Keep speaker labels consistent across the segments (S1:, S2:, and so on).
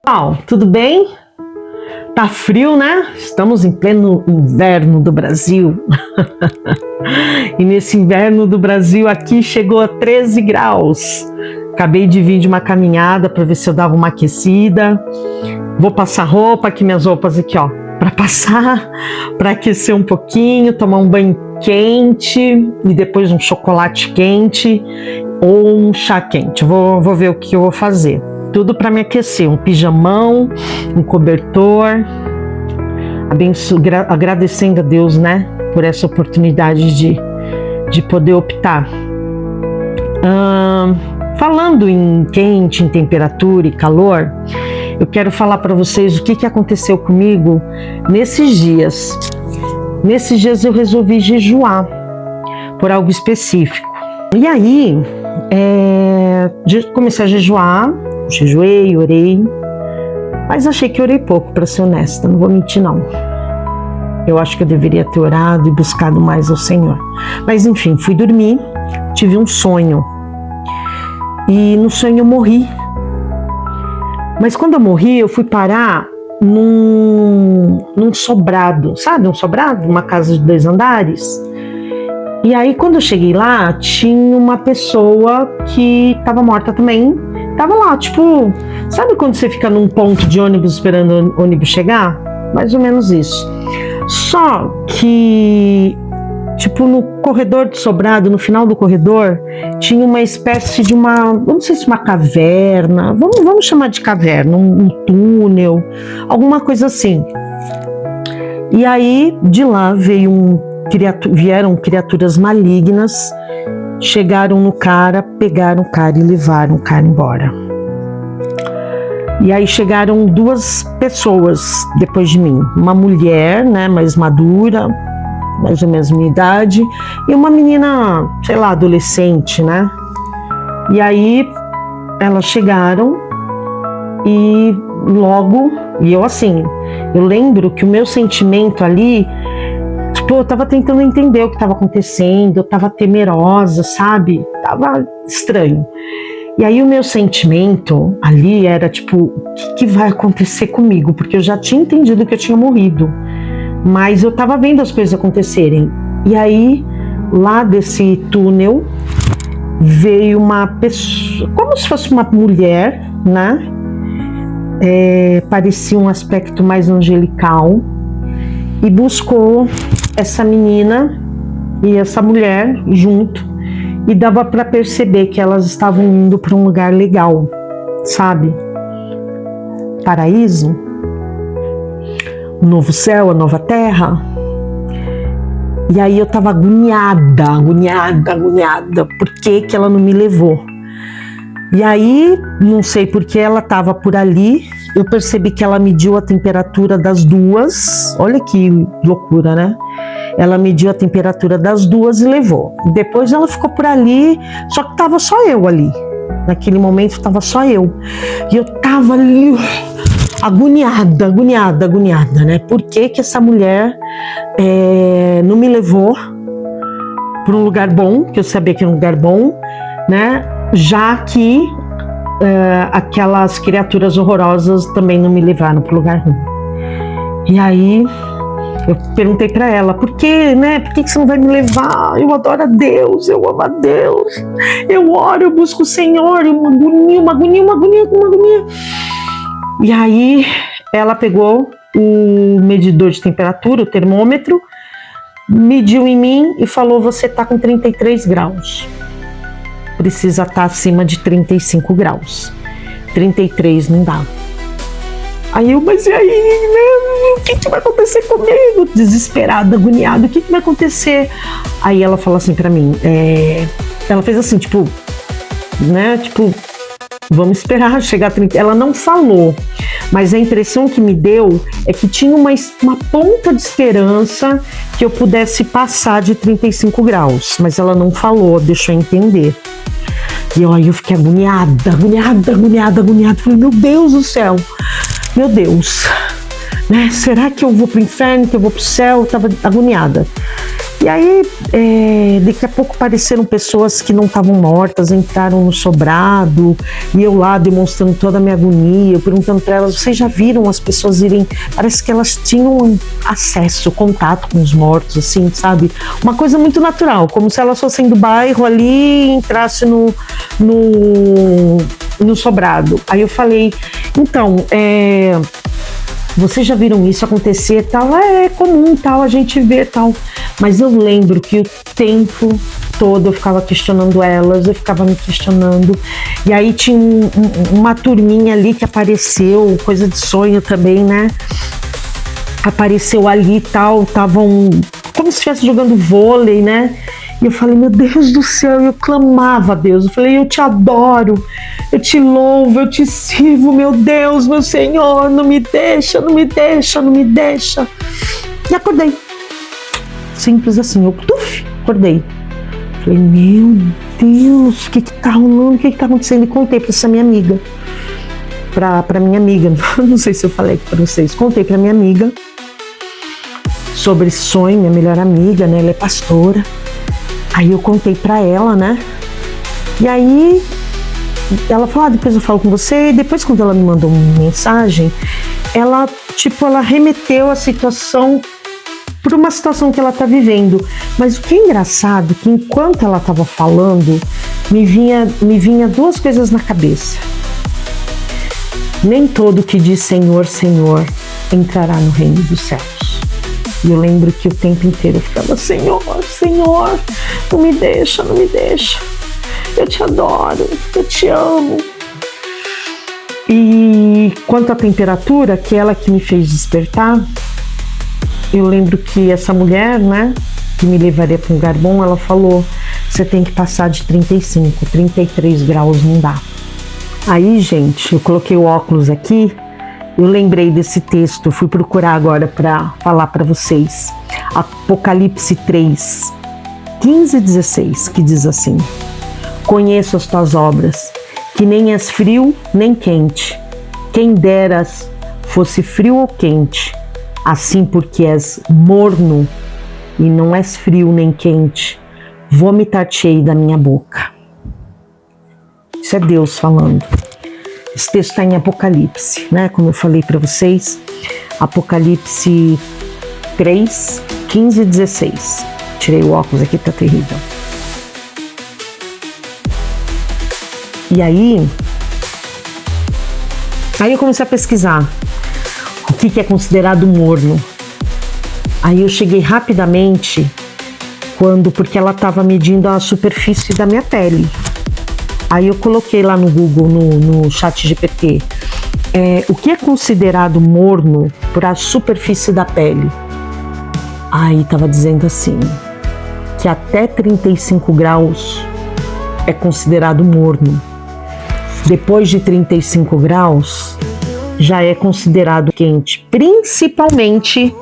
S1: Pessoal, tudo bem? Tá frio, né? Estamos em pleno inverno do Brasil. E nesse inverno do Brasil aqui chegou a 13 graus. Acabei de vir de uma caminhada para ver se eu dava uma aquecida. Vou passar roupa, aqui minhas roupas aqui, ó, para passar, para aquecer um pouquinho, tomar um banho quente e depois um chocolate quente ou um chá quente. Vou ver o que eu vou fazer. Tudo para me aquecer, um pijamão, um cobertor, agradecendo a Deus, né, por essa oportunidade de poder optar. Falando em quente, em temperatura e calor, eu quero falar para vocês o que aconteceu comigo nesses dias. Nesses dias eu resolvi jejuar por algo específico. E aí, comecei a jejuar. Jejuei, orei, mas achei que orei pouco, para ser honesta, não vou mentir não. Eu acho que eu deveria ter orado e buscado mais ao Senhor. Mas enfim, fui dormir, tive um sonho. E no sonho eu morri. Mas quando eu morri, eu fui parar num sobrado, sabe? Um sobrado, uma casa de 2 andares. E aí quando eu cheguei lá, tinha uma pessoa que estava morta também. Tava lá, tipo, sabe quando você fica num ponto de ônibus esperando o ônibus chegar? Mais ou menos isso. Só que, tipo, no corredor do sobrado, no final do corredor, tinha uma espécie de não sei se uma caverna, vamos chamar de caverna, um túnel, alguma coisa assim. E aí, de lá vieram criaturas malignas, chegaram no cara, pegaram o cara e levaram o cara embora. E aí chegaram 2 pessoas depois de mim. Uma mulher, né, mais madura, mais ou menos minha idade, e uma menina, sei lá, adolescente, né? E aí elas chegaram e eu lembro que o meu sentimento ali, eu tava tentando entender o que estava acontecendo, eu tava temerosa, sabe? Tava estranho. E aí o meu sentimento ali era tipo, o que vai acontecer comigo? Porque eu já tinha entendido que eu tinha morrido, mas eu tava vendo as coisas acontecerem. E aí, lá desse túnel, veio uma pessoa, como se fosse uma mulher, né? Parecia um aspecto mais angelical, e buscou essa menina e essa mulher junto, e dava para perceber que elas estavam indo para um lugar legal, sabe? Paraíso, o novo céu, a nova terra. E aí eu tava agoniada, por que ela não me levou? E aí, não sei porque ela tava por ali, eu percebi que ela mediu a temperatura das 2, olha que loucura, né? Ela mediu a temperatura das 2 e levou. Depois ela ficou por ali, só que tava só eu ali. Naquele momento tava só eu. E eu tava ali agoniada, né? Por que essa mulher não me levou para um lugar bom, que eu sabia que era um lugar bom, né? Já que aquelas criaturas horrorosas também não me levaram para o lugar ruim. E aí eu perguntei para ela, por que, né? Por que você não vai me levar? Eu adoro a Deus, eu amo a Deus, eu oro, eu busco o Senhor, uma agonia. E aí ela pegou o medidor de temperatura, o termômetro, mediu em mim e falou, você tá com 33 graus. Precisa estar acima de 35 graus. 33 não dá. Aí eu, mas e aí, né? O que vai acontecer comigo? Desesperada, agoniada, o que vai acontecer? Aí ela falou assim pra mim, ela fez assim, tipo, né? Tipo, vamos esperar chegar a 30. Ela não falou, mas a impressão que me deu é que tinha uma ponta de esperança que eu pudesse passar de 35 graus, mas ela não falou, deixou eu entender. E aí eu fiquei agoniada. Falei, meu Deus do céu, meu Deus, né? Será que eu vou pro inferno, que eu vou pro céu? Eu tava agoniada. E aí, daqui a pouco apareceram pessoas que não estavam mortas, entraram no sobrado, e eu lá demonstrando toda a minha agonia, eu perguntando para elas, vocês já viram as pessoas irem, parece que elas tinham acesso, contato com os mortos, assim, sabe? Uma coisa muito natural, como se elas fossem do bairro ali e entrassem no sobrado. Aí eu falei, então, vocês já viram isso acontecer, tal? É comum, tal, a gente vê, tal. Mas eu lembro que o tempo todo eu ficava questionando elas, eu ficava me questionando. E aí tinha uma turminha ali que apareceu, coisa de sonho também, né? Apareceu ali e tal, estavam como se estivesse jogando vôlei, né? E eu falei, meu Deus do céu, eu clamava a Deus. Eu falei, eu te adoro, eu te louvo, eu te sirvo, meu Deus, meu Senhor, não me deixa, não me deixa, não me deixa. E acordei. Simples assim, eu acordei. Falei, meu Deus, o que tá rolando, o que tá acontecendo? E contei pra essa minha amiga, pra minha amiga, não sei se eu falei aqui pra vocês, contei pra minha amiga sobre esse sonho, minha melhor amiga, né, ela é pastora. Aí eu contei pra ela, né, e aí ela falou, depois eu falo com você. E depois, quando ela me mandou uma mensagem, ela remeteu a situação por uma situação que ela tá vivendo. Mas o que é engraçado é que enquanto ela tava falando, me vinha duas coisas na cabeça. Nem todo que diz Senhor, Senhor entrará no reino dos céus. E eu lembro que o tempo inteiro eu ficava, Senhor, Senhor, não me deixa, não me deixa. Eu te adoro, eu te amo. E quanto à temperatura, que ela que me fez despertar, eu lembro que essa mulher, né, que me levaria para um lugar bom, ela falou, você tem que passar de 35, 33 graus não dá. Aí, gente, eu coloquei o óculos aqui, eu lembrei desse texto, fui procurar agora para falar para vocês. Apocalipse 3, 15 e 16, que diz assim, conheço as tuas obras, que nem és frio nem quente. Quem deras fosse frio ou quente, assim porque és morno e não és frio nem quente, vomitar-te-ei da minha boca. Isso é Deus falando. Esse texto está em Apocalipse, né? Como eu falei para vocês, Apocalipse 3, 15 e 16. Tirei o óculos aqui, tá terrível. E aí eu comecei a pesquisar o que é considerado morno. Aí eu cheguei rapidamente porque ela estava medindo a superfície da minha pele. Aí eu coloquei lá no Google, no ChatGPT, o que é considerado morno para a superfície da pele. Aí estava dizendo assim, que até 35 graus é considerado morno. Depois de 35 graus, já é considerado quente, principalmente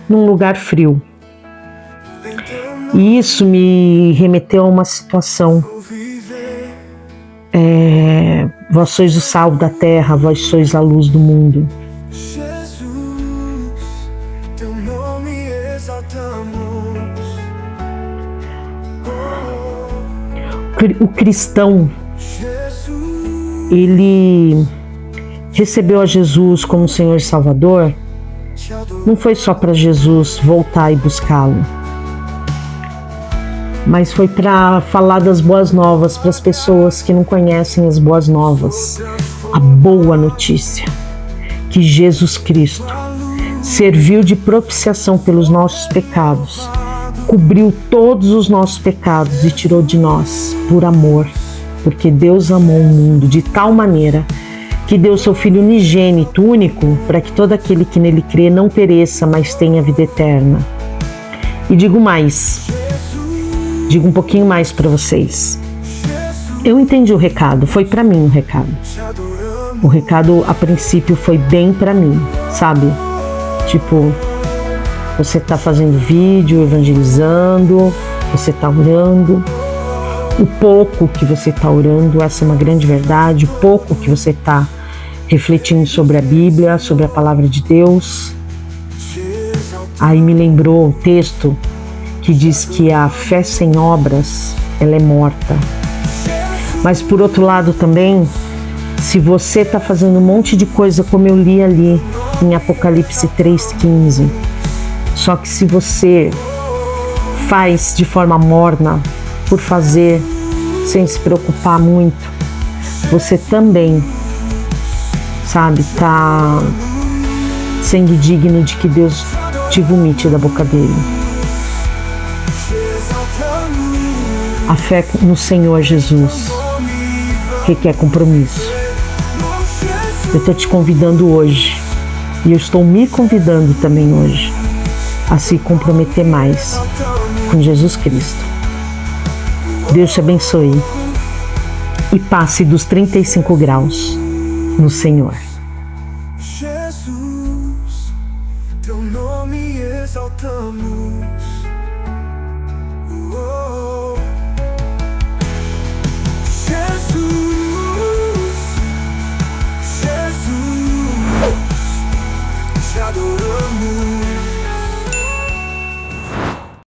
S1: num lugar frio. E isso me remeteu a uma situação. Vós sois o sal da terra, vós sois a luz do mundo.
S2: Jesus, teu nome exaltamos.
S1: O cristão, ele recebeu a Jesus como Senhor e Salvador, não foi só para Jesus voltar e buscá-lo, mas foi para falar das boas novas para as pessoas que não conhecem as boas novas. A boa notícia, que Jesus Cristo serviu de propiciação pelos nossos pecados, cobriu todos os nossos pecados e tirou de nós por amor, porque Deus amou o mundo de tal maneira que deu seu Filho unigênito, único, para que todo aquele que nele crê não pereça, mas tenha vida eterna. E digo um pouquinho mais para vocês. Eu entendi o recado, foi para mim o recado. O recado, a princípio, foi bem para mim, sabe? Tipo, você tá fazendo vídeo, evangelizando, você tá orando. O pouco que você tá orando, essa é uma grande verdade. O pouco que você tá refletindo sobre a Bíblia, sobre a palavra de Deus. Aí me lembrou o texto que que diz que a fé sem obras, ela é morta. Mas por outro lado também, se você está fazendo um monte de coisa, como eu li ali em Apocalipse 3,15, só que se você faz de forma morna, por fazer, sem se preocupar muito, você também, sabe, tá sendo digno de que Deus te vomite da boca dele. A fé no Senhor Jesus requer compromisso. Eu estou te convidando hoje, e eu estou me convidando também hoje, a se comprometer mais com Jesus Cristo. Deus te abençoe e passe dos 35 graus no Senhor.
S2: Jesus, teu nome exaltamos.